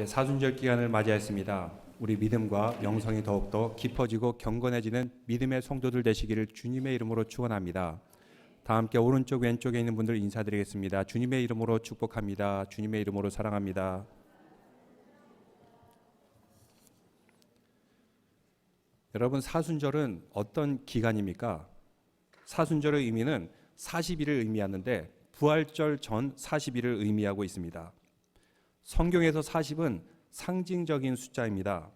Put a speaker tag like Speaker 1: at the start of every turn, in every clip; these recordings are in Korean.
Speaker 1: 사순절 기간을 맞이했습니다. 우리 믿음과 영성이 더욱더 깊어지고 경건해지는 믿음의 성도들 되시기를 주님의 이름으로 축원합니다. 다 함께 오른쪽 왼쪽에 있는 분들 인사드리겠습니다. 주님의 이름으로 축복합니다. 주님의 이름으로 사랑합니다. 여러분, 사순절은 어떤 기간입니까? 사순절의 의미는 40일을 의미하는데 부활절 전 40일을 의미하고 있습니다. 성경에서 40은 상징적인 숫자입니다.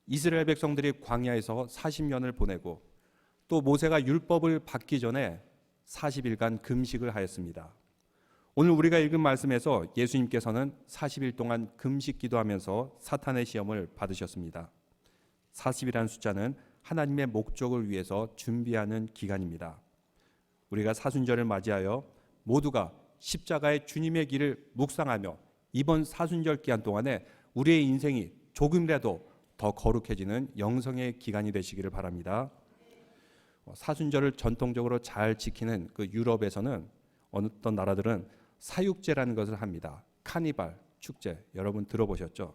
Speaker 1: 이스라엘 백성들이 광야에서 40년을 보내고 또 모세가 율법을 받기 전에 40일간 금식을 하였습니다. 오늘 우리가 읽은 말씀에서 예수님께서는 40일 동안 금식 기도하면서 사탄의 시험을 받으셨습니다. 40이라는 숫자는 하나님의 목적을 위해서 준비하는 기간입니다. 우리가 사순절을 맞이하여 모두가 십자가의 주님의 길을 묵상하며 이번 사순절 기간 동안에 우리의 인생이 조금이라도 더 거룩해지는 영성의 기간이 되시기를 바랍니다. 사순절을 전통적으로 잘 지키는 그 유럽에서는 어떤 나라들은 사육제라는 것을 합니다. 카니발 축제, 여러분 들어보셨죠?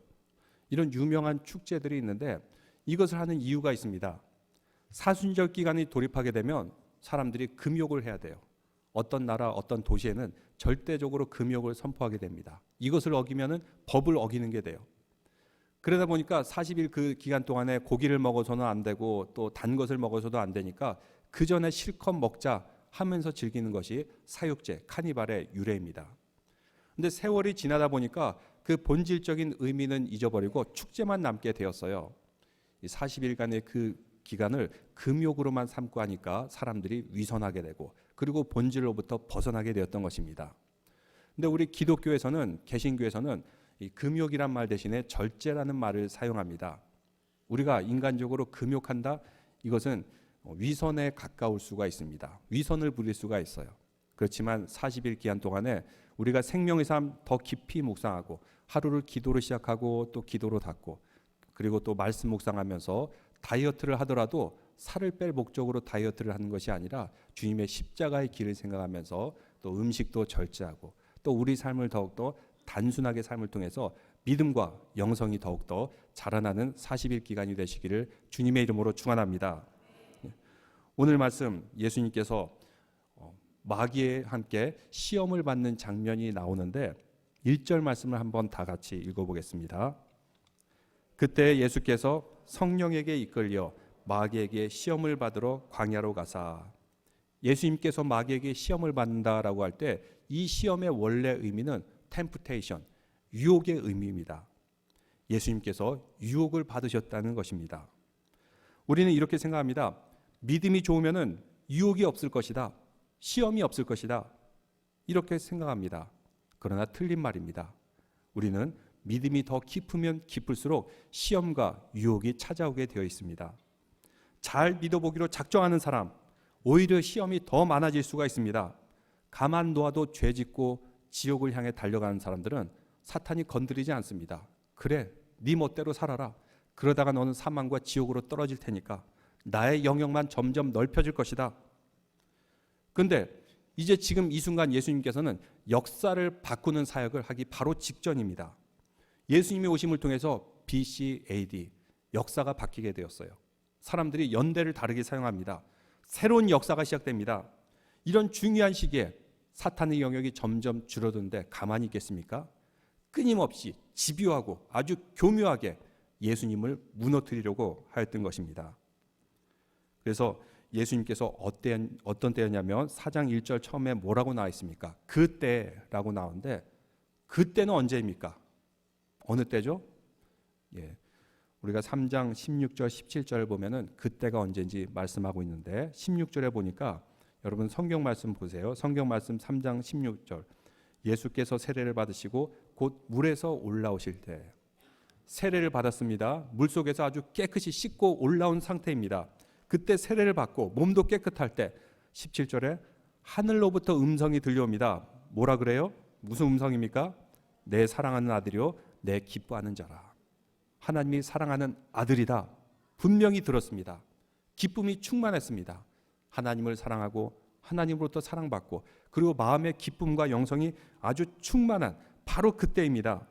Speaker 1: 이런 유명한 축제들이 있는데 이것을 하는 이유가 있습니다. 사순절 기간이 돌입하게 되면 사람들이 금욕을 해야 돼요. 어떤 나라, 어떤 도시에는 절대적으로 금욕을 선포하게 됩니다. 이것을 어기면은 법을 어기는 게 돼요. 그러다 보니까 40일 그 기간 동안에 고기를 먹어서는 안 되고 또 단 것을 먹어서도 안 되니까 그 전에 실컷 먹자 하면서 즐기는 것이 사육제, 카니발의 유래입니다. 근데 세월이 지나다 보니까 그 본질적인 의미는 잊어버리고 축제만 남게 되었어요. 이 40일간의 그 기간을 금욕으로만 삼고 하니까 사람들이 위선하게 되고 그리고 본질로부터 벗어나게 되었던 것입니다. 근데 우리 기독교에서는, 개신교에서는 이 금욕이란 말 대신에 절제라는 말을 사용합니다. 우리가 인간적으로 금욕한다, 이것은 위선에 가까울 수가 있습니다. 위선을 부릴 수가 있어요. 그렇지만 40일 기간 동안에 우리가 생명의 삶 더 깊이 묵상하고 하루를 기도로 시작하고 또 기도로 닫고 그리고 또 말씀 묵상하면서 다이어트를 하더라도 살을 뺄 목적으로 다이어트를 하는 것이 아니라 주님의 십자가의 길을 생각하면서 또 음식도 절제하고 또 우리 삶을 더욱더 단순하게 삶을 통해서 믿음과 영성이 더욱더 자라나는 40일 기간이 되시기를 주님의 이름으로 축원합니다. 오늘 말씀 예수님께서 마귀와 함께 시험을 받는 장면이 나오는데 1절 말씀을 한번 다 같이 읽어보겠습니다. 그때 예수께서 성령에게 이끌려 마귀에게 시험을 받으러 광야로 가사. 예수님께서 마귀에게 시험을 받는다라고 할 때 이 시험의 원래 의미는 템프테이션, 유혹의 의미입니다. 예수님께서 유혹을 받으셨다는 것입니다. 우리는 이렇게 생각합니다. 믿음이 좋으면은 유혹이 없을 것이다. 시험이 없을 것이다. 이렇게 생각합니다. 그러나 틀린 말입니다. 우리는 믿음이 더 깊으면 깊을수록 시험과 유혹이 찾아오게 되어 있습니다. 잘 믿어보기로 작정하는 사람, 오히려 시험이 더 많아질 수가 있습니다. 가만 놓아도 죄 짓고 지옥을 향해 달려가는 사람들은 사탄이 건드리지 않습니다. 그래, 네 멋대로 살아라. 그러다가 너는 사망과 지옥으로 떨어질 테니까 나의 영역만 점점 넓혀질 것이다. 그런데 이제 지금 이 순간 예수님께서는 역사를 바꾸는 사역을 하기 바로 직전입니다. 예수님의 오심을 통해서 BC, AD 역사가 바뀌게 되었어요. 사람들이 연대를 다르게 사용합니다. 새로운 역사가 시작됩니다. 이런 중요한 시기에 사탄의 영역이 점점 줄어드는데 가만히 있겠습니까? 끊임없이 집요하고 아주 교묘하게 예수님을 무너뜨리려고 하였던 것입니다. 그래서 예수님께서 어떤 때였냐면 4장 1절 처음에 뭐라고 나와 있습니까? 그때라고 나오는데 그때는 언제입니까? 어느 때죠? 우리가 3장 16절 17절을 보면은 그때가 언제인지 말씀하고 있는데 16절에 보니까 여러분 성경 말씀 보세요. 성경 말씀 3장 16절. 예수께서 세례를 받으시고 곧 물에서 올라오실 때 세례를 받았습니다. 물속에서 아주 깨끗이 씻고 올라온 상태입니다. 그때 세례를 받고 몸도 깨끗할 때 17절에 하늘로부터 음성이 들려옵니다. 뭐라 그래요? 무슨 음성입니까? 내 사랑하는 아들이요 내 기뻐하는 자라. 하나님이 사랑하는 아들이다. 분명히 들었습니다. 기쁨이 충만했습니다. 하나님을 사랑하고 하나님으로부터 사랑받고 그리고 마음의 기쁨과 영성이 아주 충만한 바로 그때입니다.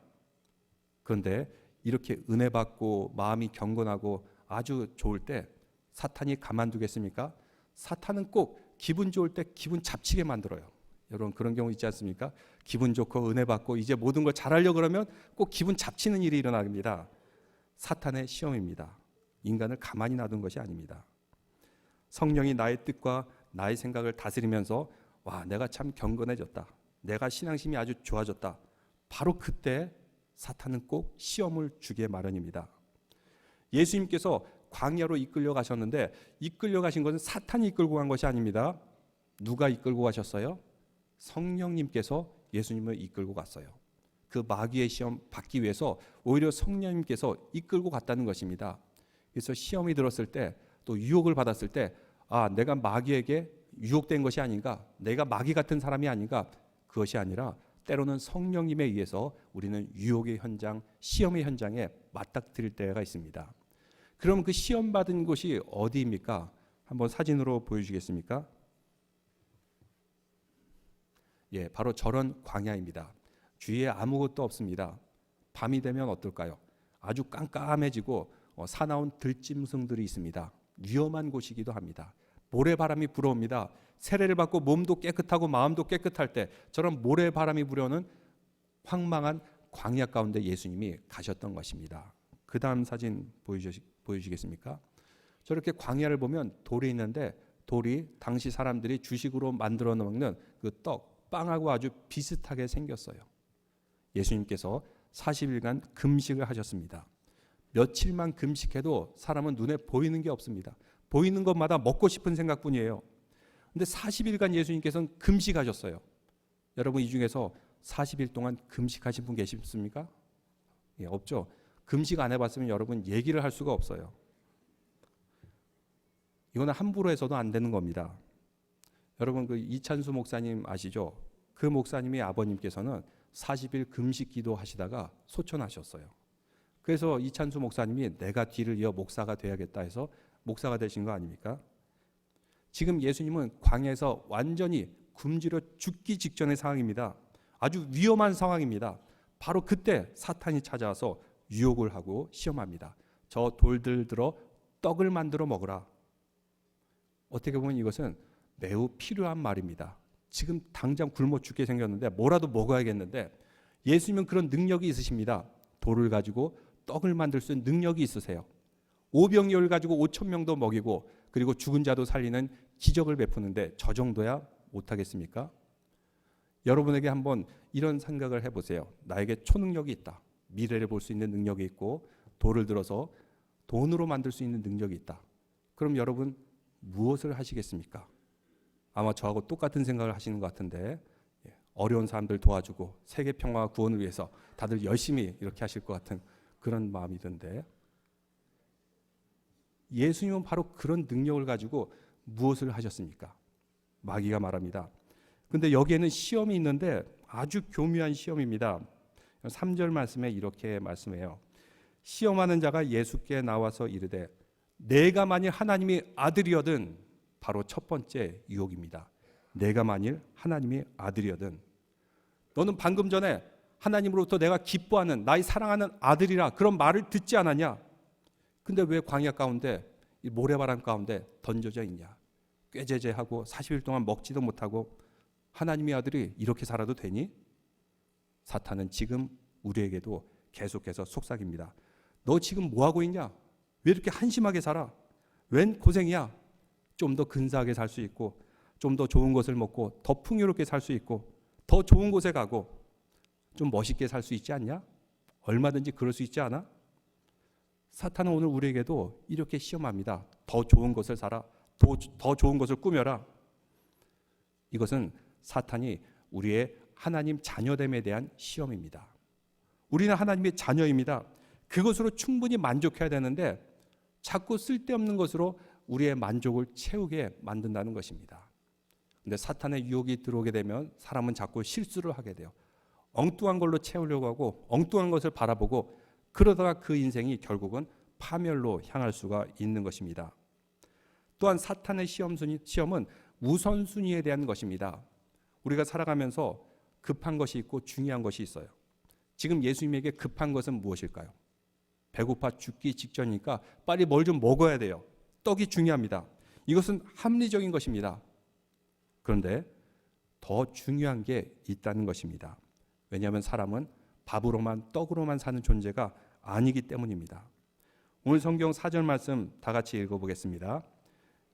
Speaker 1: 그런데 이렇게 은혜 받고 마음이 경건하고 아주 좋을 때 사탄이 가만두겠습니까? 사탄은 꼭 기분 좋을 때 기분 잡치게 만들어요. 여러분 그런 경우 있지 않습니까? 기분 좋고 은혜 받고 이제 모든 걸 잘하려고 그러면 꼭 기분 잡치는 일이 일어납니다. 사탄의 시험입니다. 인간을 가만히 놔둔 것이 아닙니다. 성령이 나의 뜻과 나의 생각을 다스리면서 와, 내가 참 경건해졌다. 내가 신앙심이 아주 좋아졌다. 바로 그때 사탄은 꼭 시험을 주게 마련입니다. 예수님께서 광야로 이끌려 가셨는데 이끌려 가신 것은 사탄이 이끌고 간 것이 아닙니다. 누가 이끌고 가셨어요? 성령님께서 예수님을 이끌고 갔어요. 그 마귀의 시험 받기 위해서 오히려 성령님께서 이끌고 갔다는 것입니다. 그래서 시험이 들었을 때 또 유혹을 받았을 때 아, 내가 마귀에게 유혹된 것이 아닌가, 내가 마귀 같은 사람이 아닌가, 그것이 아니라 때로는 성령님에 의해서 우리는 유혹의 현장, 시험의 현장에 맞닥뜨릴 때가 있습니다. 그럼 그 시험 받은 곳이 어디입니까? 한번 사진으로 보여주시겠습니까? 예, 바로 저런 광야입니다. 주위에 아무것도 없습니다. 밤이 되면 어떨까요? 아주 깜깜해지고 사나운 들짐승들이 있습니다. 위험한 곳이기도 합니다. 모래바람이 불어옵니다. 세례를 받고 몸도 깨끗하고 마음도 깨끗할 때 저런 모래바람이 불어오는 황망한 광야 가운데 예수님이 가셨던 것입니다. 그 다음 사진 보여주시겠습니까? 저렇게 광야를 보면 돌이 있는데 돌이 당시 사람들이 주식으로 만들어 먹는 그 떡, 빵하고 아주 비슷하게 생겼어요. 예수님께서 40일간 금식을 하셨습니다. 며칠만 금식해도 사람은 눈에 보이는 게 없습니다. 보이는 것마다 먹고 싶은 생각뿐이에요. 근데 40일간 예수님께서는 금식하셨어요. 여러분 이 중에서 40일 동안 금식하신 분 계십니까? 예, 없죠. 금식 안 해봤으면 여러분 얘기를 할 수가 없어요. 이거는 함부로 해서도 안 되는 겁니다. 여러분 그 이찬수 목사님 아시죠? 그 목사님의 아버님께서는 40일 금식 기도하시다가 소천하셨어요. 그래서 이찬수 목사님이 내가 뒤를 이어 목사가 돼야겠다 해서 목사가 되신 거 아닙니까? 지금 예수님은 광야에서 완전히 굶주려 죽기 직전의 상황입니다. 아주 위험한 상황입니다. 바로 그때 사탄이 찾아와서 유혹을 하고 시험합니다. 저 돌들 들어 떡을 만들어 먹으라. 어떻게 보면 이것은 매우 필요한 말입니다. 지금 당장 굶어 죽게 생겼는데 뭐라도 먹어야겠는데 예수님은 그런 능력이 있으십니다. 돌을 가지고 떡을 만들 수 있는 능력이 있으세요. 오병이어를 가지고 5,000명도 먹이고 그리고 죽은 자도 살리는 기적을 베푸는데 저 정도야 못하겠습니까? 여러분에게 한번 이런 생각을 해보세요. 나에게 초능력이 있다. 미래를 볼 수 있는 능력이 있고 돌을 들어서 돈으로 만들 수 있는 능력이 있다. 그럼 여러분 무엇을 하시겠습니까? 아마 저하고 똑같은 생각을 하시는 것 같은데 어려운 사람들 도와주고 세계 평화와 구원을 위해서 다들 열심히 이렇게 하실 것 같은 그런 마음이 든데 예수님은 바로 그런 능력을 가지고 무엇을 하셨습니까? 마귀가 말합니다. 근데 여기에는 시험이 있는데 아주 교묘한 시험입니다. 3절 말씀에 이렇게 말씀해요. 시험하는 자가 예수께 나와서 이르되 내가 만일 하나님의 아들이거든. 바로 첫 번째 유혹입니다. 내가 만일 하나님의 아들이거든. 너는 방금 전에 하나님으로부터 내가 기뻐하는 나의 사랑하는 아들이라 그런 말을 듣지 않았냐? 근데 왜 광야 가운데 이 모래바람 가운데 던져져 있냐? 꾀죄죄하고 40일 동안 먹지도 못하고 하나님의 아들이 이렇게 살아도 되니? 사탄은 지금 우리에게도 계속해서 속삭입니다. 너 지금 뭐하고 있냐? 왜 이렇게 한심하게 살아? 웬 고생이야? 좀 더 근사하게 살 수 있고 좀 더 좋은 것을 먹고 더 풍요롭게 살 수 있고 더 좋은 곳에 가고 좀 멋있게 살 수 있지 않냐? 얼마든지 그럴 수 있지 않아? 사탄은 오늘 우리에게도 이렇게 시험합니다. 더 좋은 것을 살아. 더 좋은 것을 꾸며라. 이것은 사탄이 우리의 하나님 자녀됨에 대한 시험입니다. 우리는 하나님의 자녀입니다. 그것으로 충분히 만족해야 되는데 자꾸 쓸데없는 것으로 우리의 만족을 채우게 만든다는 것입니다. 근데 사탄의 유혹이 들어오게 되면 사람은 자꾸 실수를 하게 돼요. 엉뚱한 걸로 채우려고 하고 엉뚱한 것을 바라보고 그러다가 그 인생이 결국은 파멸로 향할 수가 있는 것입니다. 또한 사탄의 시험은 우선순위에 대한 것입니다. 우리가 살아가면서 급한 것이 있고 중요한 것이 있어요. 지금 예수님에게 급한 것은 무엇일까요? 배고파 죽기 직전이니까 빨리 뭘 좀 먹어야 돼요. 떡이 중요합니다. 이것은 합리적인 것입니다. 그런데 더 중요한 게 있다는 것입니다. 왜냐하면 사람은 밥으로만 떡으로만 사는 존재가 아니기 때문입니다. 오늘 성경 4절 말씀 다 같이 읽어보겠습니다.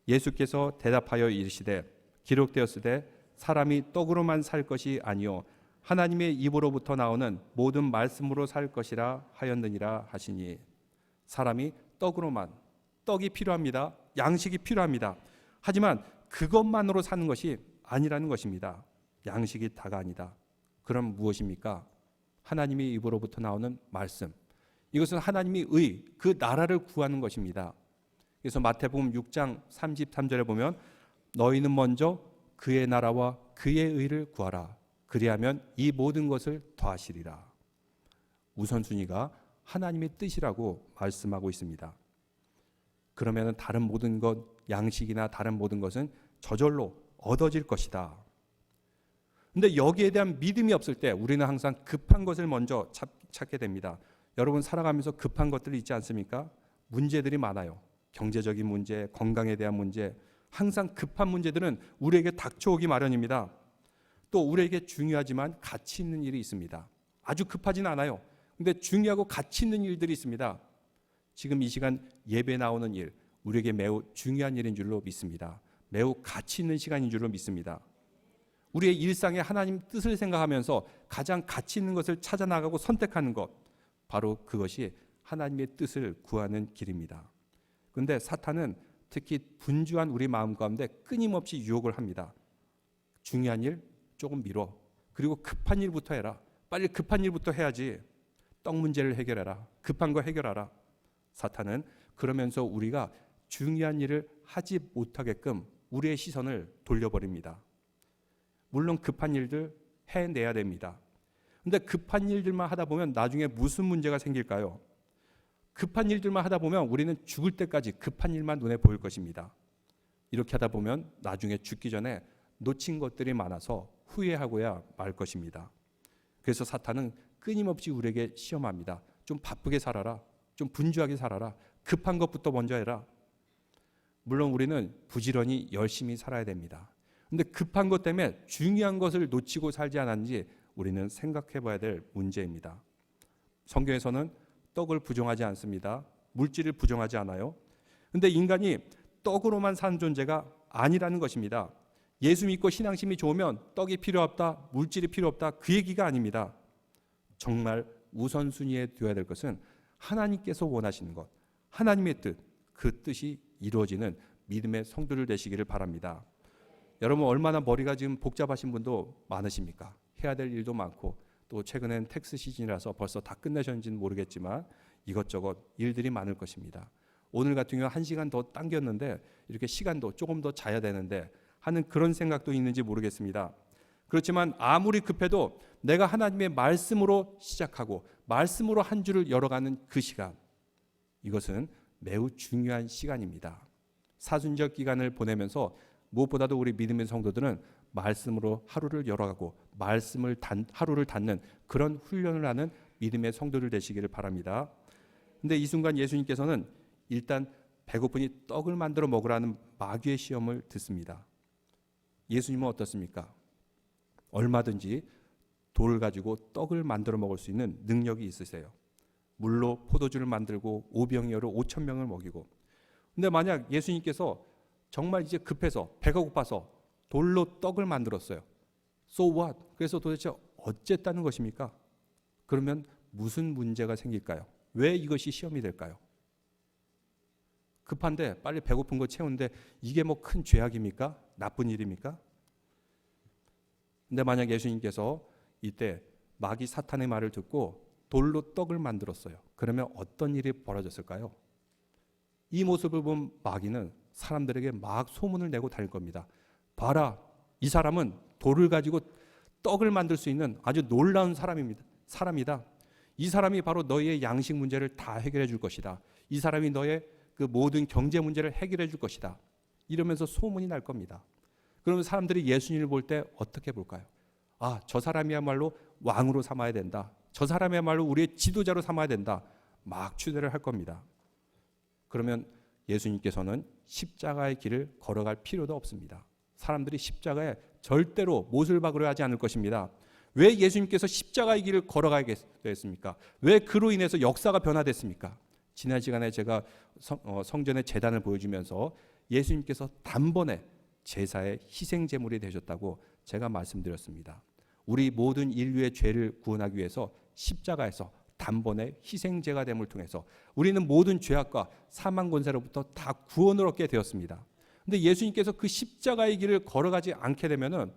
Speaker 1: 예수께서 대답하여 이르시되 기록되었으되 사람이 떡으로만 살 것이 아니요 하나님의 입으로부터 나오는 모든 말씀으로 살 것이라 하였느니라 하시니, 사람이 떡으로만, 떡이 필요합니다. 양식이 필요합니다. 하지만 그것만으로 사는 것이 아니라는 것입니다. 양식이 다가 아니다. 그럼 무엇입니까? 하나님의 입으로부터 나오는 말씀. 이것은 하나님의 의, 그 나라를 구하는 것입니다. 그래서 마태복음 6장 33절에 보면 너희는 먼저 그의 나라와 그의 의를 구하라. 그리하면 이 모든 것을 더하시리라. 우선순위가 하나님의 뜻이라고 말씀하고 있습니다. 그러면 다른 모든 것, 양식이나 다른 모든 것은 저절로 얻어질 것이다. 근데 여기에 대한 믿음이 없을 때 우리는 항상 급한 것을 먼저 찾게 됩니다. 여러분 살아가면서 급한 것들이 있지 않습니까? 문제들이 많아요. 경제적인 문제, 건강에 대한 문제, 항상 급한 문제들은 우리에게 닥쳐오기 마련입니다. 또 우리에게 중요하지만 가치 있는 일이 있습니다. 아주 급하진 않아요. 근데 중요하고 가치 있는 일들이 있습니다. 지금 이 시간 예배 나오는 일, 우리에게 매우 중요한 일인 줄로 믿습니다. 매우 가치 있는 시간인 줄로 믿습니다. 우리의 일상에 하나님 뜻을 생각하면서 가장 가치 있는 것을 찾아 나가고 선택하는 것, 바로 그것이 하나님의 뜻을 구하는 길입니다. 그런데 사탄은 특히 분주한 우리 마음 가운데 끊임없이 유혹을 합니다. 중요한 일 조금 미뤄. 그리고 급한 일부터 해라. 빨리 급한 일부터 해야지. 떡 문제를 해결해라. 급한 거 해결하라. 사탄은 그러면서 우리가 중요한 일을 하지 못하게끔 우리의 시선을 돌려버립니다. 물론 급한 일들 해내야 됩니다. 그런데 급한 일들만 하다 보면 나중에 무슨 문제가 생길까요? 급한 일들만 하다 보면 우리는 죽을 때까지 급한 일만 눈에 보일 것입니다. 이렇게 하다 보면 나중에 죽기 전에 놓친 것들이 많아서 후회하고야 말 것입니다. 그래서 사탄은 끊임없이 우리에게 시험합니다. 좀 바쁘게 살아라. 좀 분주하게 살아라. 급한 것부터 먼저 해라. 물론 우리는 부지런히 열심히 살아야 됩니다. 그런데 급한 것 때문에 중요한 것을 놓치고 살지 않았는지 우리는 생각해 봐야 될 문제입니다. 성경에서는 떡을 부정하지 않습니다. 물질을 부정하지 않아요. 그런데 인간이 떡으로만 사는 존재가 아니라는 것입니다. 예수 믿고 신앙심이 좋으면 떡이 필요 없다, 물질이 필요 없다, 그 얘기가 아닙니다. 정말 우선순위에 두어야 될 것은 하나님께서 원하시는 것, 하나님의 뜻, 그 뜻이 이루어지는 믿음의 성도들 되시기를 바랍니다. 여러분 얼마나 머리가 지금 복잡하신 분도 많으십니까? 해야 될 일도 많고 또 최근엔 텍스 시즌이라서 벌써 다 끝내셨는지는 모르겠지만 이것저것 일들이 많을 것입니다. 오늘 같은 경우 1시간 더 당겼는데 이렇게 시간도 조금 더 자야 되는데 하는 그런 생각도 있는지 모르겠습니다. 그렇지만 아무리 급해도 내가 하나님의 말씀으로 시작하고 말씀으로 한 주를 열어가는 그 시간, 이것은 매우 중요한 시간입니다. 사순절 기간을 보내면서 무엇보다도 우리 믿음의 성도들은 말씀으로 하루를 열어가고 하루를 닫는 그런 훈련을 하는 믿음의 성도들 되시기를 바랍니다. 그런데 이 순간 예수님께서는 일단 배고프니 떡을 만들어 먹으라는 마귀의 시험을 듣습니다. 예수님은 어떻습니까? 얼마든지 돌을 가지고 떡을 만들어 먹을 수 있는 능력이 있으세요. 물로 포도주를 만들고 오병이어로 5,000명을 먹이고. 근데 만약 예수님께서 정말 이제 급해서 배가 고파서 돌로 떡을 만들었어요. So what? 그래서 도대체 어쨌다는 것입니까? 그러면 무슨 문제가 생길까요? 왜 이것이 시험이 될까요? 급한데 빨리 배고픈 거 채우는데 이게 뭐 큰 죄악입니까? 나쁜 일입니까? 근데 만약 예수님께서 이때 마귀 사탄의 말을 듣고 돌로 떡을 만들었어요. 그러면 어떤 일이 벌어졌을까요? 이 모습을 본 마귀는 사람들에게 막 소문을 내고 다닐 겁니다. 봐라, 이 사람은 돌을 가지고 떡을 만들 수 있는 아주 놀라운 사람이다. 이 사람이 바로 너희의 양식 문제를 다 해결해 줄 것이다. 이 사람이 너의 그 모든 경제 문제를 해결해 줄 것이다. 이러면서 소문이 날 겁니다. 그러면 사람들이 예수님을 볼 때 어떻게 볼까요? 아, 저 사람이야말로 왕으로 삼아야 된다. 저 사람이야말로 우리의 지도자로 삼아야 된다. 막 추대를 할 겁니다. 그러면 예수님께서는 십자가의 길을 걸어갈 필요도 없습니다. 사람들이 십자가에 절대로 못을 박으려 하지 않을 것입니다. 왜 예수님께서 십자가의 길을 걸어가게 됐습니까? 왜 그로 인해서 역사가 변화됐습니까? 지난 시간에 제가 성전의 제단을 보여주면서 예수님께서 단번에 제사의 희생 제물이 되셨다고 제가 말씀드렸습니다. 우리 모든 인류의 죄를 구원하기 위해서 십자가에서 단번에 희생제가 됨을 통해서 우리는 모든 죄악과 사망 권세로부터 다 구원을 얻게 되었습니다. 근데 예수님께서 그 십자가의 길을 걸어가지 않게 되면은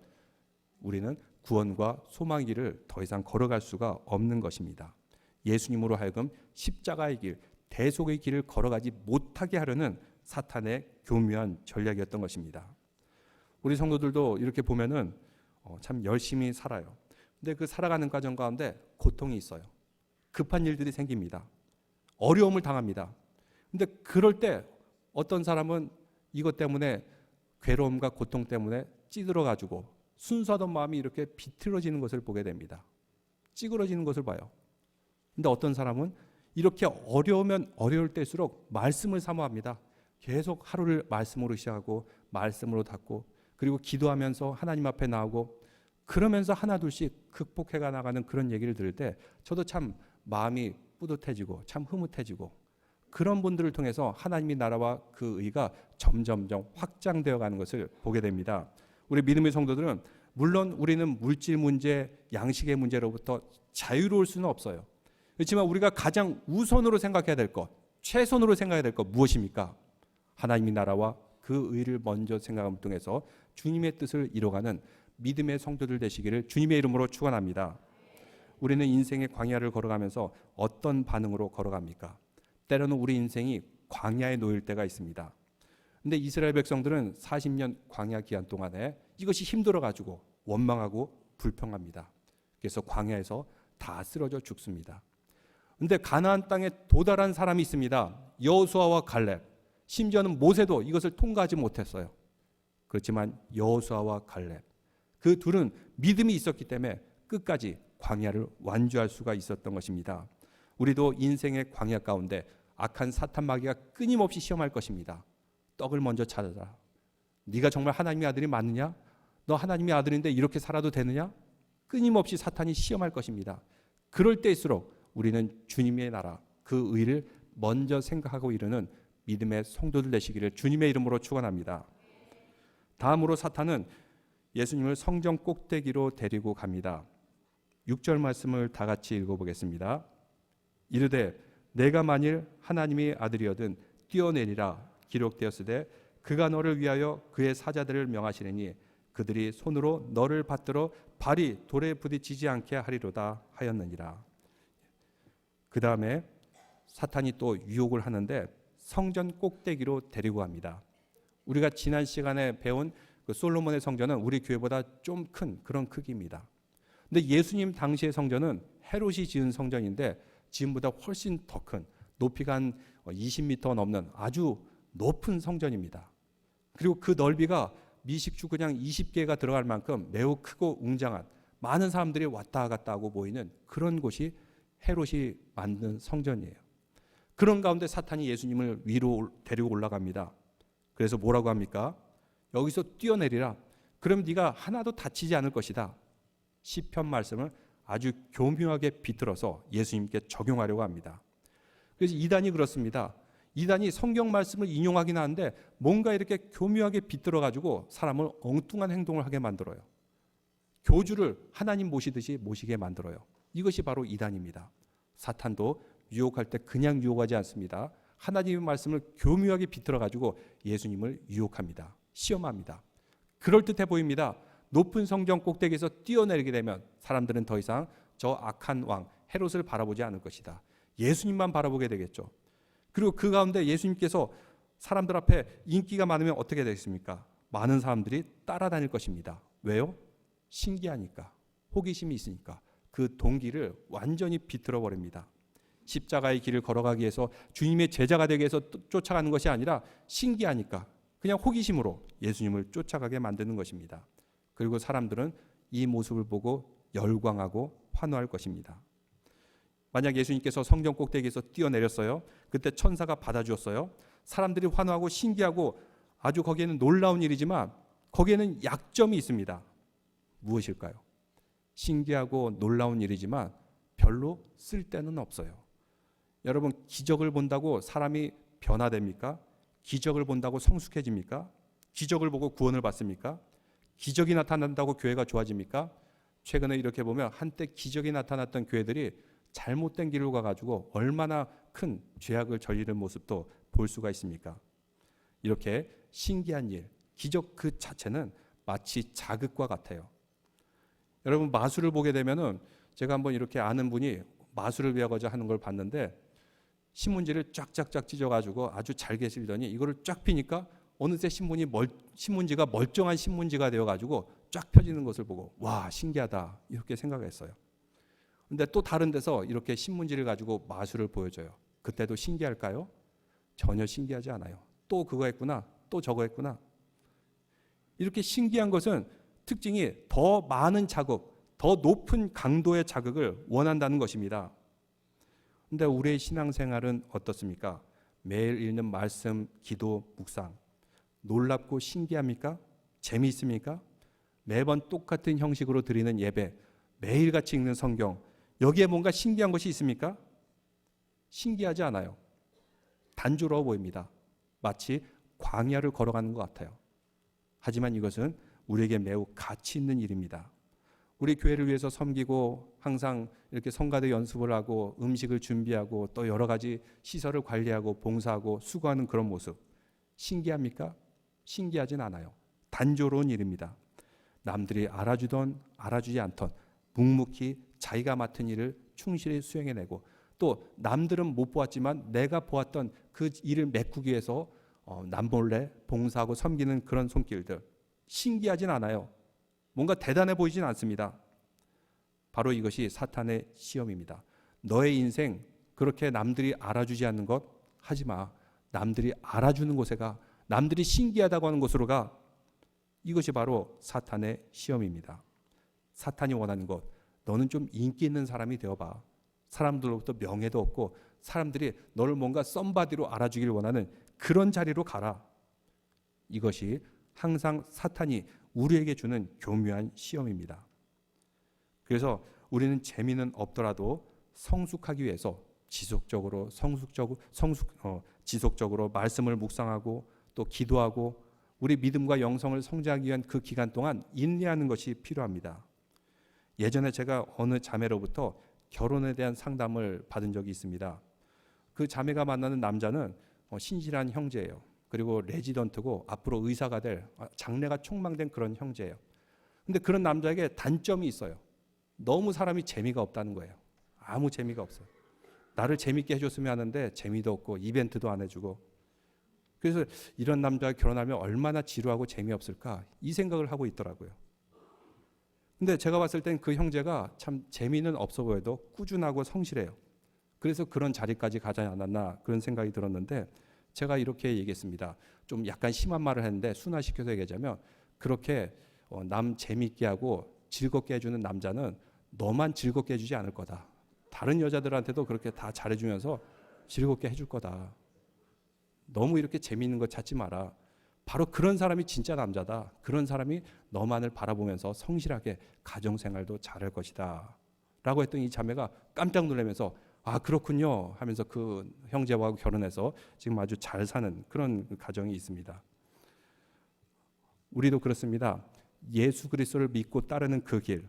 Speaker 1: 우리는 구원과 소망의 길을 더 이상 걸어갈 수가 없는 것입니다. 예수님으로 하여금 십자가의 길, 대속의 길을 걸어가지 못하게 하려는 사탄의 교묘한 전략이었던 것입니다. 우리 성도들도 이렇게 보면은 참 열심히 살아요. 근데 그 살아가는 과정 가운데 고통이 있어요. 급한 일들이 생깁니다. 어려움을 당합니다. 근데 그럴 때 어떤 사람은 이것 때문에 괴로움과 고통 때문에 찌들어 가지고 순수하던 마음이 이렇게 비틀어지는 것을 보게 됩니다. 찌그러지는 것을 봐요. 근데 어떤 사람은 이렇게 어려우면 어려울 때일수록 말씀을 사모합니다. 계속 하루를 말씀으로 시작하고 말씀으로 닫고 그리고 기도하면서 하나님 앞에 나오고 그러면서 하나둘씩 극복해가 나가는 그런 얘기를 들을 때 저도 참 마음이 뿌듯해지고 참 흐뭇해지고 그런 분들을 통해서 하나님의 나라와 그 의가 점점점 확장되어 가는 것을 보게 됩니다. 우리 믿음의 성도들은 물론 우리는 물질 문제, 양식의 문제로부터 자유로울 수는 없어요. 그렇지만 우리가 가장 우선으로 생각해야 될 것, 최선으로 생각해야 될 것 무엇입니까? 하나님의 나라와 그 의를 먼저 생각함을 통해서 주님의 뜻을 이뤄가는 믿음의 성도들 되시기를 주님의 이름으로 축원합니다. 우리는 인생의 광야를 걸어가면서 어떤 반응으로 걸어갑니까? 때로는 우리 인생이 광야에 놓일 때가 있습니다. 근데 이스라엘 백성들은 40년 광야 기간 동안에 이것이 힘들어가지고 원망하고 불평합니다. 그래서 광야에서 다 쓰러져 죽습니다. 근데 가나안 땅에 도달한 사람이 있습니다. 여호수아와 갈렙, 심지어는 모세도 이것을 통과하지 못했어요. 그렇지만 여호수아와 갈렙, 그 둘은 믿음이 있었기 때문에 끝까지 광야를 완주할 수가 있었던 것입니다. 우리도 인생의 광야 가운데 악한 사탄 마귀가 끊임없이 시험할 것입니다. 떡을 먼저 찾아라. 네가 정말 하나님의 아들이 맞느냐? 너 하나님의 아들인데 이렇게 살아도 되느냐? 끊임없이 사탄이 시험할 것입니다. 그럴 때일수록 우리는 주님의 나라, 그 의를 먼저 생각하고 이르는 믿음의 성도들 되시기를 주님의 이름으로 축원합니다. 다음으로 사탄은 예수님을 성전 꼭대기로 데리고 갑니다. 6절 말씀을 다 같이 읽어보겠습니다. 이르되 내가 만일 하나님의 아들이어든 뛰어내리라 기록되었으되 그가 너를 위하여 그의 사자들을 명하시리니 그들이 손으로 너를 받들어 발이 돌에 부딪히지 않게 하리로다 하였느니라. 그 다음에 사탄이 또 유혹을 하는데 성전 꼭대기로 데리고 갑니다. 우리가 지난 시간에 배운 그 솔로몬의 성전은 우리 교회보다 좀 큰 그런 크기입니다. 근데 예수님 당시의 성전은 헤롯이 지은 성전인데 지금보다 훨씬 더 큰 높이가 한 20m 넘는 아주 높은 성전입니다. 그리고 그 넓이가 미식축구장 20개가 들어갈 만큼 매우 크고 웅장한 많은 사람들이 왔다 갔다 하고 모이는 그런 곳이 헤롯이 만든 성전이에요. 그런 가운데 사탄이 예수님을 위로 데리고 올라갑니다. 그래서 뭐라고 합니까? 여기서 뛰어내리라. 그럼 네가 하나도 다치지 않을 것이다. 시편 말씀을 아주 교묘하게 비틀어서 예수님께 적용하려고 합니다. 그래서 이단이 그렇습니다. 이단이 성경 말씀을 인용하긴 하는데 뭔가 이렇게 교묘하게 비틀어가지고 사람을 엉뚱한 행동을 하게 만들어요. 교주를 하나님 모시듯이 모시게 만들어요. 이것이 바로 이단입니다. 사탄도 유혹할 때 그냥 유혹하지 않습니다. 하나님의 말씀을 교묘하게 비틀어가지고 예수님을 유혹합니다. 시험합니다. 그럴듯해 보입니다. 높은 성전 꼭대기에서 뛰어내리게 되면 사람들은 더 이상 저 악한 왕 헤롯을 바라보지 않을 것이다. 예수님만 바라보게 되겠죠. 그리고 그 가운데 예수님께서 사람들 앞에 인기가 많으면 어떻게 되겠습니까? 많은 사람들이 따라다닐 것입니다. 왜요? 신기하니까, 호기심이 있으니까 그 동기를 완전히 비틀어 버립니다. 십자가의 길을 걸어가기 위해서 주님의 제자가 되기 위해서 쫓아가는 것이 아니라 신기하니까 그냥 호기심으로 예수님을 쫓아가게 만드는 것입니다. 그리고 사람들은 이 모습을 보고 열광하고 환호할 것입니다. 만약 예수님께서 성전 꼭대기에서 뛰어내렸어요. 그때 천사가 받아주었어요. 사람들이 환호하고 신기하고 아주 거기에는 놀라운 일이지만 거기에는 약점이 있습니다. 무엇일까요? 신기하고 놀라운 일이지만 별로 쓸데는 없어요. 여러분, 기적을 본다고 사람이 변화됩니까? 기적을 본다고 성숙해집니까? 기적을 보고 구원을 받습니까? 기적이 나타난다고 교회가 좋아집니까? 최근에 이렇게 보면 한때 기적이 나타났던 교회들이 잘못된 길로 가가지고 얼마나 큰 죄악을 저지른 모습도 볼 수가 있습니까? 이렇게 신기한 일, 기적 그 자체는 마치 자극과 같아요. 여러분, 마술을 보게 되면은 제가 한번 이렇게 아는 분이 마술을 배워가지고 하는 걸 봤는데 신문지를 쫙쫙쫙 찢어가지고 아주 잘게 쓸더니 이거를 쫙 피니까 어느새 신문지가 멀쩡한 신문지가 되어가지고 쫙 펴지는 것을 보고 와, 신기하다 이렇게 생각했어요. 근데 또 다른 데서 이렇게 신문지를 가지고 마술을 보여줘요. 그때도 신기할까요? 전혀 신기하지 않아요. 또 그거 했구나, 또 저거 했구나. 이렇게 신기한 것은 특징이 더 많은 자극, 더 높은 강도의 자극을 원한다는 것입니다. 그런데 우리의 신앙생활은 어떻습니까? 매일 읽는 말씀, 기도, 묵상 놀랍고 신기합니까? 재미있습니까? 매번 똑같은 형식으로 드리는 예배, 매일같이 읽는 성경, 여기에 뭔가 신기한 것이 있습니까? 신기하지 않아요. 단조로워 보입니다. 마치 광야를 걸어가는 것 같아요. 하지만 이것은 우리에게 매우 가치 있는 일입니다. 우리 교회를 위해서 섬기고 항상 이렇게 성가대 연습을 하고 음식을 준비하고 또 여러 가지 시설을 관리하고 봉사하고 수고하는 그런 모습, 신기합니까? 신기하진 않아요. 단조로운 일입니다. 남들이 알아주던 알아주지 않던 묵묵히 자기가 맡은 일을 충실히 수행해내고 또 남들은 못 보았지만 내가 보았던 그 일을 메꾸기 위해서 남몰래 봉사하고 섬기는 그런 손길들, 신기하진 않아요. 뭔가 대단해 보이진 않습니다. 바로 이것이 사탄의 시험입니다. 너의 인생 그렇게 남들이 알아주지 않는 것 하지 마. 남들이 알아주는 곳에 가. 남들이 신기하다고 하는 곳으로 가. 이것이 바로 사탄의 시험입니다. 사탄이 원하는 것, 너는 좀 인기 있는 사람이 되어봐. 사람들로부터 명예도 얻고 사람들이 너를 뭔가 썸바디로 알아주길 원하는 그런 자리로 가라. 이것이 항상 사탄이 우리에게 주는 교묘한 시험입니다. 그래서 우리는 재미는 없더라도 성숙하기 위해서 지속적으로 지속적으로 말씀을 묵상하고 또 기도하고 우리 믿음과 영성을 성장하기 위한 그 기간 동안 인내하는 것이 필요합니다. 예전에 제가 어느 자매로부터 결혼에 대한 상담을 받은 적이 있습니다. 그 자매가 만나는 남자는 신실한 형제예요. 그리고 레지던트고 앞으로 의사가 될 장래가 촉망된 그런 형제예요. 근데 그런 남자에게 단점이 있어요. 너무 사람이 재미가 없다는 거예요. 아무 재미가 없어요. 나를 재밌게 해줬으면 하는데 재미도 없고 이벤트도 안 해주고. 그래서 이런 남자가 결혼하면 얼마나 지루하고 재미없을까 이 생각을 하고 있더라고요. 근데 제가 봤을 땐 그 형제가 참 재미는 없어 보여도 꾸준하고 성실해요. 그래서 그런 자리까지 가지 않았나 그런 생각이 들었는데 제가 이렇게 얘기했습니다. 좀 약간 심한 말을 했는데 순화시켜서 얘기하자면 그렇게 남 재미있게 하고 즐겁게 해주는 남자는 너만 즐겁게 해주지 않을 거다. 다른 여자들한테도 그렇게 다 잘해주면서 즐겁게 해줄 거다. 너무 이렇게 재미있는 거 찾지 마라. 바로 그런 사람이 진짜 남자다. 그런 사람이 너만을 바라보면서 성실하게 가정생활도 잘할 것이다. 라고 했더니 이 자매가 깜짝 놀라면서 아 그렇군요 하면서 그 형제와 결혼해서 지금 아주 잘 사는 그런 가정이 있습니다. 우리도 그렇습니다. 예수 그리스도를 믿고 따르는 그 길,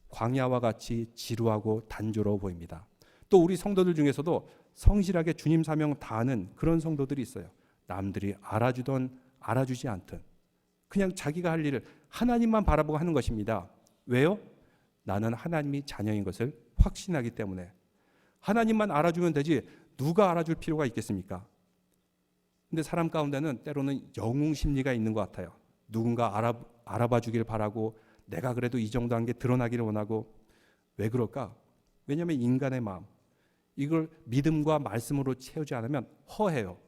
Speaker 1: 광야와 같이 지루하고 단조로워 보입니다. 또 우리 성도들 중에서도 성실하게 주님 사명 다하는 그런 성도들이 있어요. 남들이 알아주던 알아주지 않든 그냥 자기가 할 일을 하나님만 바라보고 하는 것입니다. 왜요? 나는 하나님이 자녀인 것을 확신하기 때문에. 하나님만 알아주면 되지 누가 알아줄 필요가 있겠습니까? 근데 사람 가운데는 때로는 영웅 심리가 있는 것 같아요. 누군가 알아봐 주길 바라고 내가 그래도 이 정도 한 게 드러나기를 원하고. 왜 그럴까? 왜냐하면 인간의 마음, 이걸 믿음과 말씀으로 채우지 않으면 허해요.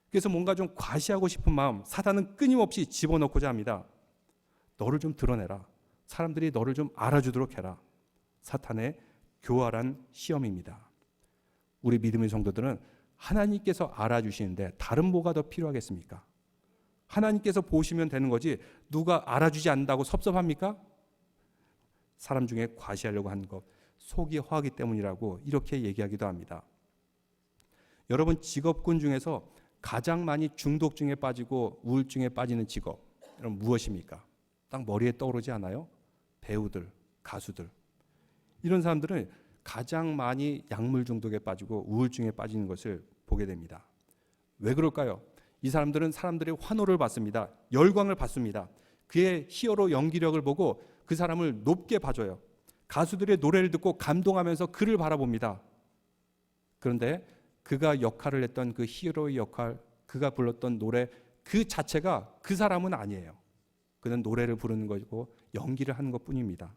Speaker 1: 그래서 뭔가 좀 과시하고 싶은 마음, 사단은 끊임없이 집어넣고자 합니다. 너를 좀 드러내라. 사람들이 너를 좀 알아주도록 해라. 사탄의 교활한 시험입니다. 우리 믿음의 성도들은 하나님께서 알아주시는데 다른 뭐가 더 필요하겠습니까? 하나님께서 보시면 되는 거지 누가 알아주지 않는다고 섭섭합니까? 사람 중에 과시하려고 하는 것, 속이 허하기 때문이라고 이렇게 얘기하기도 합니다. 여러분, 직업군 중에서 가장 많이 중독증에 빠지고 우울증에 빠지는 직업, 여러분 무엇입니까? 딱 머리에 떠오르지 않아요? 배우들, 가수들. 이런 사람들은 가장 많이 약물 중독에 빠지고 우울증에 빠지는 것을 보게 됩니다. 왜 그럴까요? 이 사람들은 사람들의 환호를 받습니다. 열광을 받습니다. 그의 히어로 연기력을 보고 그 사람을 높게 봐줘요. 가수들의 노래를 듣고 감동하면서 그를 바라봅니다. 그런데 그가 역할을 했던 그 히어로의 역할, 그가 불렀던 노래 그 자체가 그 사람은 아니에요. 그는 노래를 부르는 것이고 연기를 하는 것뿐입니다.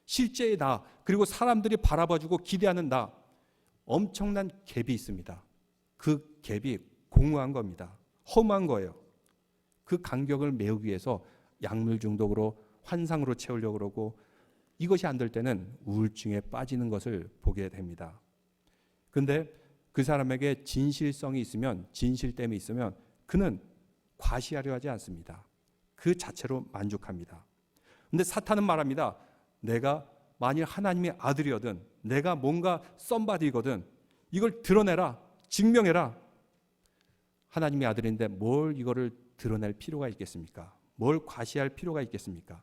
Speaker 1: 실제의 나, 그리고 사람들이 바라봐주고 기대하는 나, 엄청난 갭이 있습니다. 그 갭이 공허한 겁니다. 험한 거예요. 그 간격을 메우기 위해서 약물 중독으로 환상으로 채우려고 그러고, 이것이 안 될 때는 우울증에 빠지는 것을 보게 됩니다. 그런데 그 사람에게 진실성이 있으면, 진실됨이 있으면 그는 과시하려 하지 않습니다. 그 자체로 만족합니다. 그런데 사탄은 말합니다. 내가 만일 하나님의 아들이거든, 내가 뭔가 썸바디거든, 이걸 드러내라, 증명해라. 하나님의 아들인데 뭘 이거를 드러낼 필요가 있겠습니까? 뭘 과시할 필요가 있겠습니까?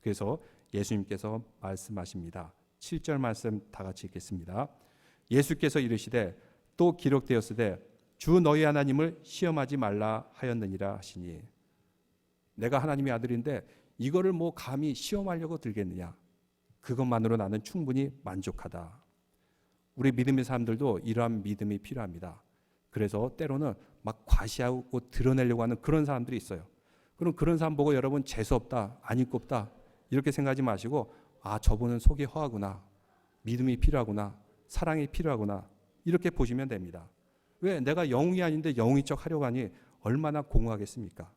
Speaker 1: 그래서 예수님께서 말씀하십니다. 7절 말씀 다 같이 읽겠습니다. 예수께서 이르시되 또 기록되었으되 주 너희 하나님을 시험하지 말라 하였느니라 하시니, 내가 하나님의 아들인데 이거를 뭐 감히 시험하려고 들겠느냐? 그것만으로 나는 충분히 만족하다. 우리 믿음의 사람들도 이러한 믿음이 필요합니다. 그래서 때로는 막 과시하고 드러내려고 하는 그런 사람들이 있어요. 그럼 그런 사람 보고 여러분 재수없다, 안 읽고 없다 이렇게 생각하지 마시고, 아, 저분은 속이 허하구나, 믿음이 필요하구나, 사랑이 필요하구나, 이렇게 보시면 됩니다. 왜? 내가 영웅이 아닌데 영웅인 척 하려고 하니 얼마나 공허하겠습니까?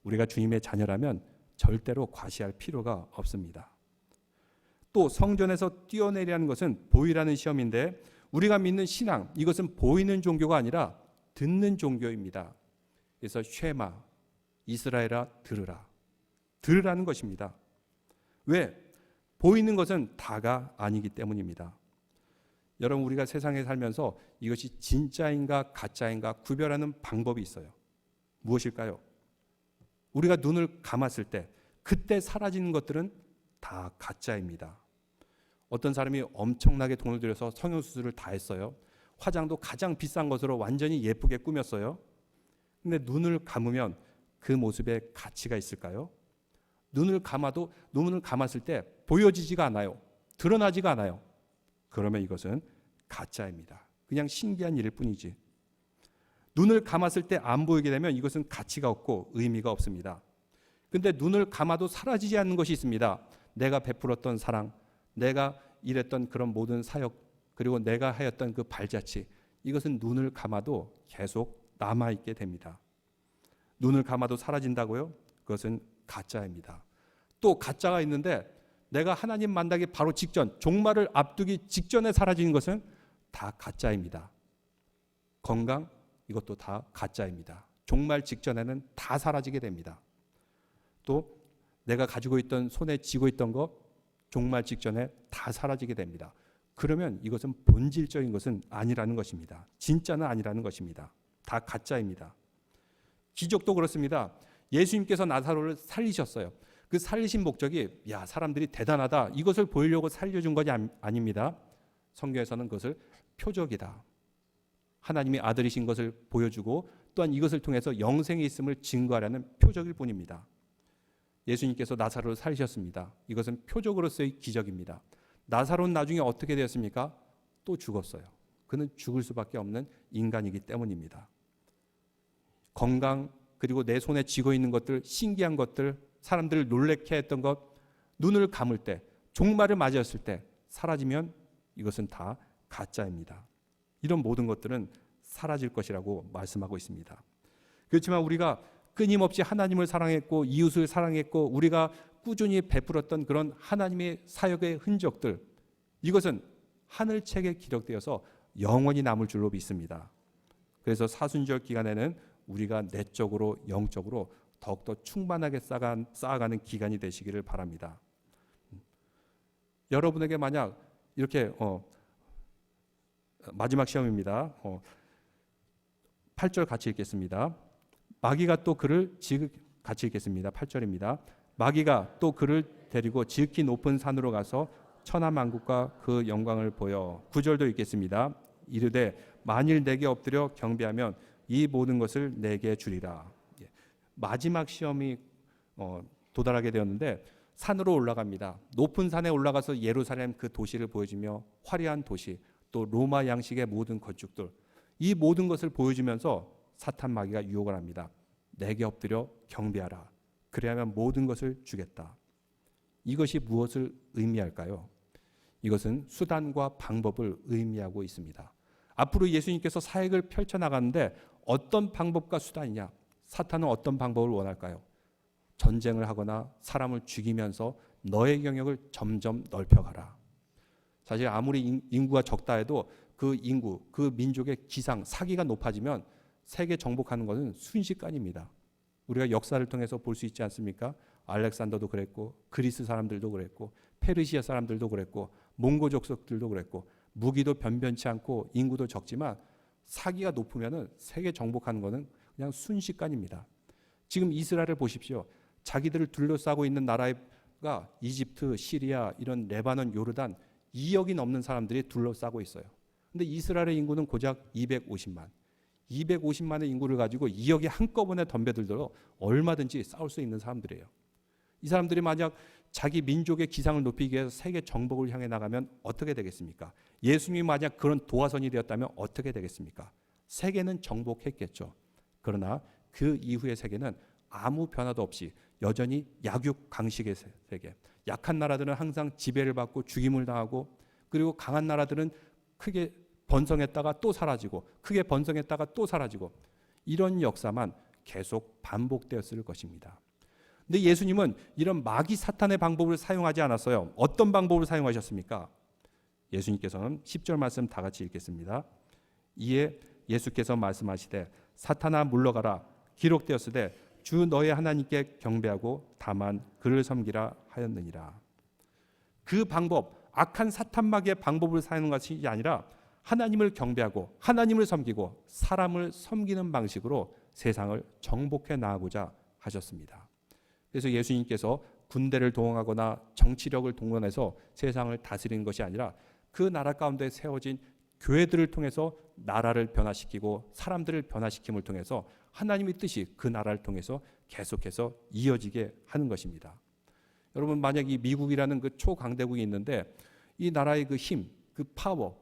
Speaker 1: 우리가 주님의 자녀라면 절대로 과시할 필요가 없습니다. 또 성전에서 뛰어내리라는 것은 보이라는 시험인데, 우리가 믿는 신앙, 이것은 보이는 종교가 아니라 듣는 종교입니다. 그래서 쉐마, 이스라엘아 들으라, 들으라는 것입니다. 왜? 보이는 것은 다가 아니기 때문입니다. 여러분, 우리가 세상에 살면서 이것이 진짜인가 가짜인가 구별하는 방법이 있어요. 무엇일까요? 우리가 눈을 감았을 때 그때 사라지는 것들은 다 가짜입니다. 어떤 사람이 엄청나게 돈을 들여서 성형수술을 다 했어요. 화장도 가장 비싼 것으로 완전히 예쁘게 꾸몄어요. 근데 눈을 감으면 그 모습에 가치가 있을까요? 눈을 감았을 때 보여지지가 않아요. 드러나지가 않아요. 그러면 이것은 가짜입니다. 그냥 신기한 일일 뿐이지. 눈을 감았을 때 안 보이게 되면 이것은 가치가 없고 의미가 없습니다. 근데 눈을 감아도 사라지지 않는 것이 있습니다. 내가 베풀었던 사랑, 내가 일했던 그런 모든 사역, 그리고 내가 하였던 그 발자취, 이것은 눈을 감아도 계속 남아있게 됩니다. 눈을 감아도 사라진다고요? 그것은 가짜입니다. 또 가짜가 있는데 내가 하나님 만나기 바로 직전, 종말을 앞두기 직전에 사라지는 것은 다 가짜입니다. 건강, 이것도 다 가짜입니다. 종말 직전에는 다 사라지게 됩니다. 또 내가 가지고 있던, 손에 쥐고 있던 것, 종말 직전에 다 사라지게 됩니다. 그러면 이것은 본질적인 것은 아니라는 것입니다. 진짜는 아니라는 것입니다. 다 가짜입니다. 기적도 그렇습니다. 예수님께서 나사로를 살리셨어요. 그 살리신 목적이, 야, 사람들이 대단하다, 이것을 보이려고 살려준 것이 아닙니다. 성경에서는 그것을 표적이다, 하나님의 아들이신 것을 보여주고 또한 이것을 통해서 영생이 있음을 증거하려는 표적일 뿐입니다. 예수님께서 나사로를 살리셨습니다. 이것은 표적으로서의 기적입니다. 나사로는 나중에 어떻게 되었습니까? 또 죽었어요. 그는 죽을 수밖에 없는 인간이기 때문입니다. 건강, 그리고 내 손에 쥐고 있는 것들, 신기한 것들, 사람들을 놀래게 했던 것, 눈을 감을 때, 종말을 맞이했을 때 사라지면 이것은 다 가짜입니다. 이런 모든 것들은 사라질 것이라고 말씀하고 있습니다. 그렇지만 우리가 끊임없이 하나님을 사랑했고 이웃을 사랑했고 우리가 꾸준히 베풀었던 그런 하나님의 사역의 흔적들, 이것은 하늘책에 기록되어서 영원히 남을 줄로 믿습니다. 그래서 사순절 기간에는 우리가 내적으로 영적으로 더욱더 충만하게 쌓아가는 기간이 되시기를 바랍니다. 여러분에게 만약 이렇게 마지막 시험입니다. 8절 같이 읽겠습니다. 마귀가 또 그를 같이 읽겠습니다. 8절입니다. 마귀가 또 그를 데리고 지극히 높은 산으로 가서 천하만국과 그 영광을 보여. 9절도 읽겠습니다. 이르되 만일 내게 엎드려 경배하면 이 모든 것을 내게 주리라. 마지막 시험이 도달하게 되었는데 산으로 올라갑니다. 높은 산에 올라가서 예루살렘 그 도시를 보여주며 화려한 도시, 또 로마 양식의 모든 건축들, 이 모든 것을 보여주면서 사탄 마귀가 유혹을 합니다. 내게 엎드려 경배하라. 그래야만 모든 것을 주겠다. 이것이 무엇을 의미할까요? 이것은 수단과 방법을 의미하고 있습니다. 앞으로 예수님께서 사역을 펼쳐나가는데 어떤 방법과 수단이냐? 사탄은 어떤 방법을 원할까요? 전쟁을 하거나 사람을 죽이면서 너의 영역을 점점 넓혀가라. 사실 아무리 인구가 적다 해도 그 인구, 그 민족의 기상, 사기가 높아지면 세계 정복하는 것은 순식간입니다. 우리가 역사를 통해서 볼 수 있지 않습니까? 알렉산더도 그랬고, 그리스 사람들도 그랬고, 페르시아 사람들도 그랬고, 몽고 족속들도 그랬고, 무기도 변변치 않고 인구도 적지만 사기가 높으면 세계 정복하는 것은 그냥 순식간입니다. 지금 이스라엘을 보십시오. 자기들을 둘러싸고 있는 나라가 이집트, 시리아, 이런 레바논, 요르단 2억이 넘는 사람들이 둘러싸고 있어요. 근데 이스라엘의 인구는 고작 250만. 250만의 인구를 가지고 2억이 한꺼번에 덤벼들도록 얼마든지 싸울 수 있는 사람들이에요. 이 사람들이 만약 자기 민족의 기상을 높이기 위해서 세계 정복을 향해 나가면 어떻게 되겠습니까? 예수님이 만약 그런 도화선이 되었다면 어떻게 되겠습니까? 세계는 정복했겠죠. 그러나 그 이후의 세계는 아무 변화도 없이 여전히 약육강식의 세계. 약한 나라들은 항상 지배를 받고 죽임을 당하고, 그리고 강한 나라들은 크게 번성했다가 또 사라지고, 크게 번성했다가 또 사라지고, 이런 역사만 계속 반복되었을 것입니다. 근데 예수님은 이런 마귀 사탄의 방법을 사용하지 않았어요. 어떤 방법을 사용하셨습니까? 예수님께서는 10절 말씀 다 같이 읽겠습니다. 이에 예수께서 말씀하시되 사탄아 물러가라. 기록되었으되 주 너의 하나님께 경배하고 다만 그를 섬기라 하였느니라. 그 방법, 악한 사탄 마귀의 방법을 사용하는 것이 아니라 하나님을 경배하고 하나님을 섬기고 사람을 섬기는 방식으로 세상을 정복해 나가고자 하셨습니다. 그래서 예수님께서 군대를 동원하거나 정치력을 동원해서 세상을 다스리는 것이 아니라 그 나라 가운데 세워진 교회들을 통해서 나라를 변화시키고 사람들을 변화시킴을 통해서 하나님의 뜻이 그 나라를 통해서 계속해서 이어지게 하는 것입니다. 여러분, 만약 이 미국이라는 그 초강대국이 있는데 이 나라의 그 힘, 그 파워,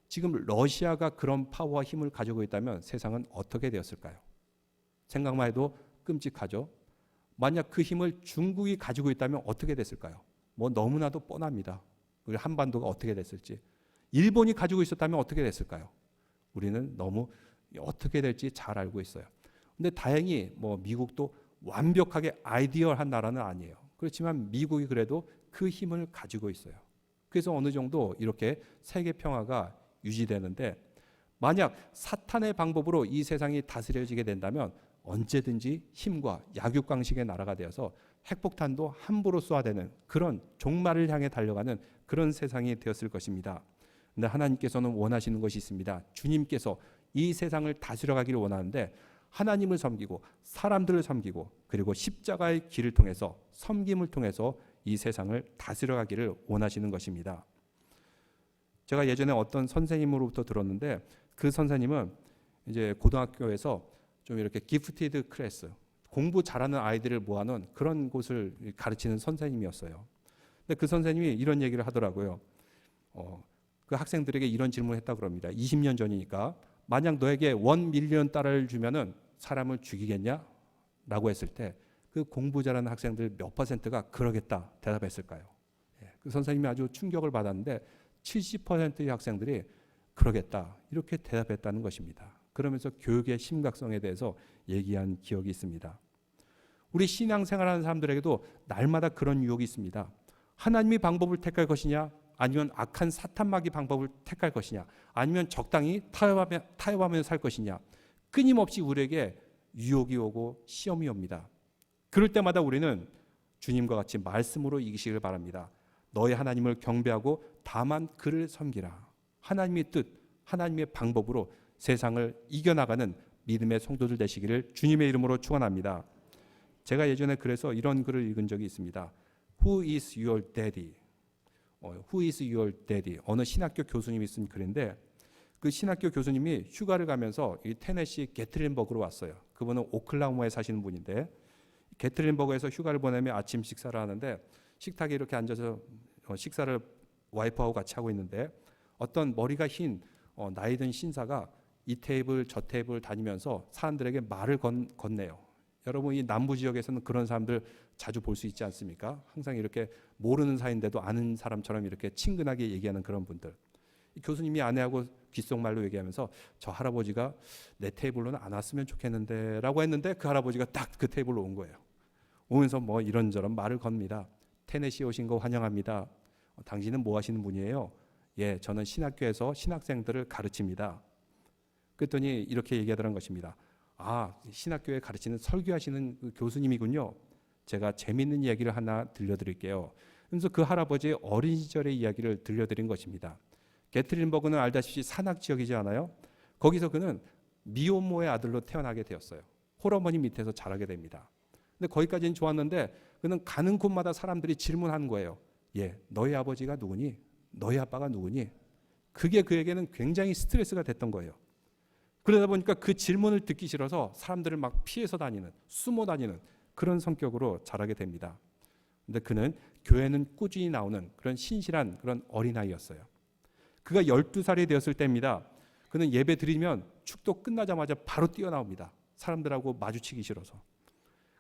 Speaker 1: 지금 러시아가 그런 파워와 힘을 가지고 있다면 세상은 어떻게 되었을까요? 생각만 해도 끔찍하죠. 만약 그 힘을 중국이 가지고 있다면 어떻게 됐을까요? 뭐 너무나도 뻔합니다. 우리 한반도가 어떻게 됐을지. 일본이 가지고 있었다면 어떻게 됐을까요? 우리는 너무 어떻게 될지 잘 알고 있어요. 근데 다행히 뭐 미국도 완벽하게 아이디얼한 나라는 아니에요. 그렇지만 미국이 그래도 그 힘을 가지고 있어요. 그래서 어느 정도 이렇게 세계 평화가 유지되는데, 만약 사탄의 방법으로 이 세상이 다스려지게 된다면 언제든지 힘과 약육강식의 나라가 되어서 핵폭탄도 함부로 쏘아대는 그런 종말을 향해 달려가는 그런 세상이 되었을 것입니다. 그런데 하나님께서는 원하시는 것이 있습니다. 주님께서 이 세상을 다스려가기를 원하는데 하나님을 섬기고 사람들을 섬기고 그리고 십자가의 길을 통해서 섬김을 통해서 이 세상을 다스려가기를 원하시는 것입니다. 제가 예전에 어떤 선생님으로부터 들었는데 그 선생님은 이제 고등학교에서 좀 이렇게 기프티드 클래스, 공부 잘하는 아이들을 모아놓은 그런 곳을 가르치는 선생님이었어요. 근데 그 선생님이 이런 얘기를 하더라고요. 그 학생들에게 이런 질문을 했다고 그럽니다. 20년 전이니까 만약 너에게 1밀리언 달러를 주면은 사람을 죽이겠냐? 라고 했을 때 그 공부 잘하는 학생들 몇 퍼센트가 그러겠다 대답했을까요? 그 선생님이 아주 충격을 받았는데 70%의 학생들이 그러겠다 이렇게 대답했다는 것입니다. 그러면서 교육의 심각성에 대해서 얘기한 기억이 있습니다. 우리 신앙생활하는 사람들에게도 날마다 그런 유혹이 있습니다. 하나님의 방법을 택할 것이냐 아니면 악한 사탄마귀 방법을 택할 것이냐, 아니면 적당히 타협하며 살 것이냐, 끊임없이 우리에게 유혹이 오고 시험이 옵니다. 그럴 때마다 우리는 주님과 같이 말씀으로 이기시길 바랍니다. 너의 하나님을 경배하고 다만 그를 섬기라. 하나님의 뜻, 하나님의 방법으로 세상을 이겨나가는 믿음의 성도들 되시기를 주님의 이름으로 축원합니다. 제가 예전에 그래서 이런 글을 읽은 적이 있습니다. Who is your daddy? Who is your daddy? 어느 신학교 교수님이 쓴 글인데, 그 신학교 교수님이 휴가를 가면서 이 테네시 게틀린버그로 왔어요. 그분은 오클라호마에 사시는 분인데, 게틀린버그에서 휴가를 보내며 아침 식사를 하는데, 식탁에 이렇게 앉아서 식사를 와이프하고 같이 하고 있는데, 어떤 머리가 흰 나이 든 신사가 이 테이블 저 테이블 다니면서 사람들에게 말을 건네요. 여러분, 이 남부 지역에서는 그런 사람들 자주 볼 수 있지 않습니까? 항상 이렇게 모르는 사이인데도 아는 사람처럼 이렇게 친근하게 얘기하는 그런 분들. 교수님이 아내하고 귓속말로 얘기하면서 저 할아버지가 내 테이블로는 안 왔으면 좋겠는데 라고 했는데, 그 할아버지가 딱 그 테이블로 온 거예요. 오면서 뭐 이런저런 말을 겁니다. 테네시에 오신 거 환영합니다. 당신은 뭐 하시는 분이에요? 예, 저는 신학교에서 신학생들을 가르칩니다. 그랬더니 이렇게 얘기하더란 것입니다. 아, 신학교에 가르치는 설교하시는 그 교수님이군요. 제가 재미있는 이야기를 하나 들려드릴게요. 그래서 그 할아버지의 어린 시절의 이야기를 들려드린 것입니다. 게틀린버그는 알다시피 산악 지역이지 않아요? 거기서 그는 미혼모의 아들로 태어나게 되었어요. 홀어머니 밑에서 자라게 됩니다. 근데 거기까지는 좋았는데 그는 가는 곳마다 사람들이 질문하는 거예요. 예, 너희 아버지가 누구니? 너희 아빠가 누구니? 그게 그에게는 굉장히 스트레스가 됐던 거예요. 그러다 보니까 그 질문을 듣기 싫어서 사람들을 막 피해서 다니는, 숨어 다니는 그런 성격으로 자라게 됩니다. 근데 그는 교회는 꾸준히 나오는 그런 신실한 그런 어린아이였어요. 그가 12살이 되었을 때입니다. 그는 예배 드리면 축도 끝나자마자 바로 뛰어나옵니다. 사람들하고 마주치기 싫어서.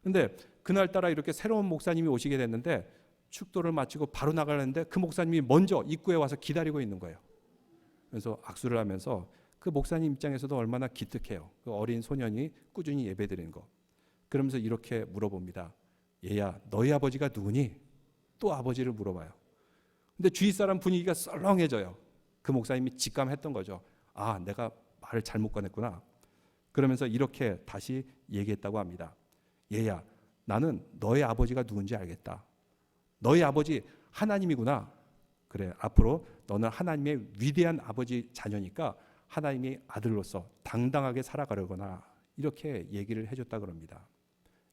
Speaker 1: 근데 그날따라 이렇게 새로운 목사님이 오시게 됐는데 축도를 마치고 바로 나가려는데 그 목사님이 먼저 입구에 와서 기다리고 있는 거예요. 그래서 악수를 하면서 그 목사님 입장에서도 얼마나 기특해요. 그 어린 소년이 꾸준히 예배드리는 거. 그러면서 이렇게 물어봅니다. 얘야, 너희 아버지가 누구니? 또 아버지를 물어봐요. 근데 주위 사람 분위기가 썰렁해져요. 그 목사님이 직감했던 거죠. 아, 내가 말을 잘못 꺼냈구나. 그러면서 이렇게 다시 얘기했다고 합니다. 얘야, 나는 너의 아버지가 누군지 알겠다. 너희 아버지 하나님이구나. 그래, 앞으로 너는 하나님의 위대한 아버지 자녀니까 하나님의 아들로서 당당하게 살아가려거나, 이렇게 얘기를 해줬다 그럽니다.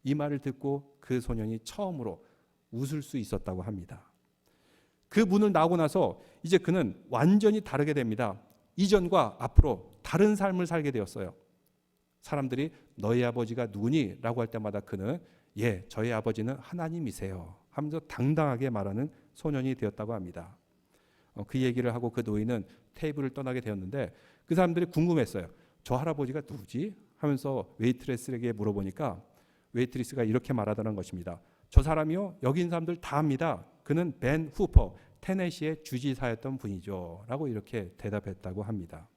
Speaker 1: 이 말을 듣고 그 소년이 처음으로 웃을 수 있었다고 합니다. 그 문을 나오고 나서 이제 그는 완전히 다르게 됩니다. 이전과 앞으로 다른 삶을 살게 되었어요. 사람들이 너희 아버지가 누구니? 라고 할 때마다 그는 예, 저희 아버지는 하나님이세요 하면서 당당하게 말하는 소년이 되었다고 합니다. 그 얘기를 하고 그 노인은 테이블을 떠나게 되었는데 그 사람들이 궁금했어요. 저 할아버지가 누구지? 하면서 웨이트레스에게 물어보니까 웨이트리스가 이렇게 말하더란 것입니다. 저 사람이요? 여기 있는 사람들 다 압니다. 그는 벤 후퍼, 테네시의 주지사였던 분이죠. 라고 이렇게 대답했다고 합니다.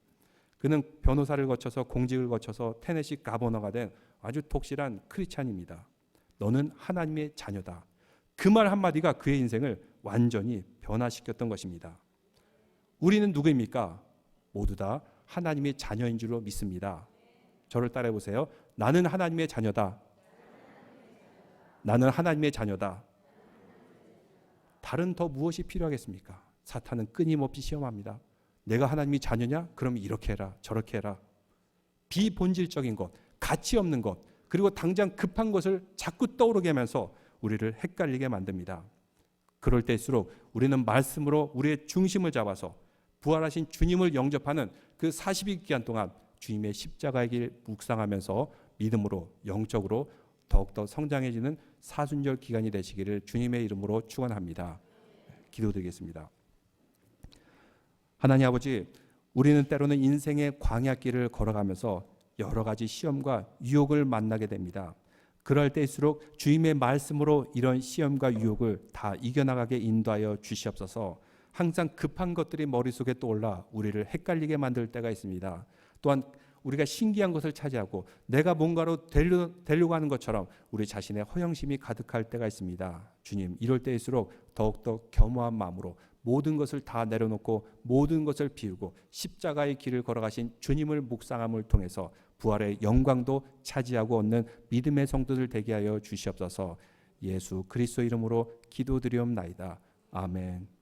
Speaker 1: 그는 변호사를 거쳐서 공직을 거쳐서 테네시 가버너가 된 아주 독실한 크리스찬입니다. 너는 하나님의 자녀다. 그 말 한마디가 그의 인생을 완전히 변화시켰던 것입니다. 우리는 누구입니까? 모두 다 하나님의 자녀인 줄로 믿습니다. 저를 따라해 보세요. 나는 하나님의 자녀다. 나는 하나님의 자녀다. 다른 더 무엇이 필요하겠습니까? 사탄은 끊임없이 시험합니다. 내가 하나님의 자녀냐? 그럼 이렇게 해라, 저렇게 해라. 비본질적인 것, 가치 없는 것, 그리고 당장 급한 것을 자꾸 떠오르게 하면서 우리를 헷갈리게 만듭니다. 그럴 때일수록 우리는 말씀으로 우리의 중심을 잡아서 부활하신 주님을 영접하는 그 40일 기간 동안 주님의 십자가의 길 묵상하면서 믿음으로 영적으로 더욱더 성장해지는 사순절 기간이 되시기를 주님의 이름으로 축원합니다. 기도드리겠습니다. 하나님 아버지, 우리는 때로는 인생의 광야길을 걸어가면서 여러 가지 시험과 유혹을 만나게 됩니다. 그럴 때일수록 주님의 말씀으로 이런 시험과 유혹을 다 이겨나가게 인도하여 주시옵소서. 항상 급한 것들이 머릿속에 떠올라 우리를 헷갈리게 만들 때가 있습니다. 또한 우리가 신기한 것을 차지하고 내가 뭔가로 되려고 하는 것처럼 우리 자신의 허영심이 가득할 때가 있습니다. 주님, 이럴 때일수록 더욱더 겸허한 마음으로 모든 것을 다 내려놓고 모든 것을 비우고 십자가의 길을 걸어가신 주님을 묵상함을 통해서 부활의 영광도 차지하고 얻는 믿음의 성도들 되게 하여 주시옵소서. 예수 그리스도 이름으로 기도드리옵나이다. 아멘.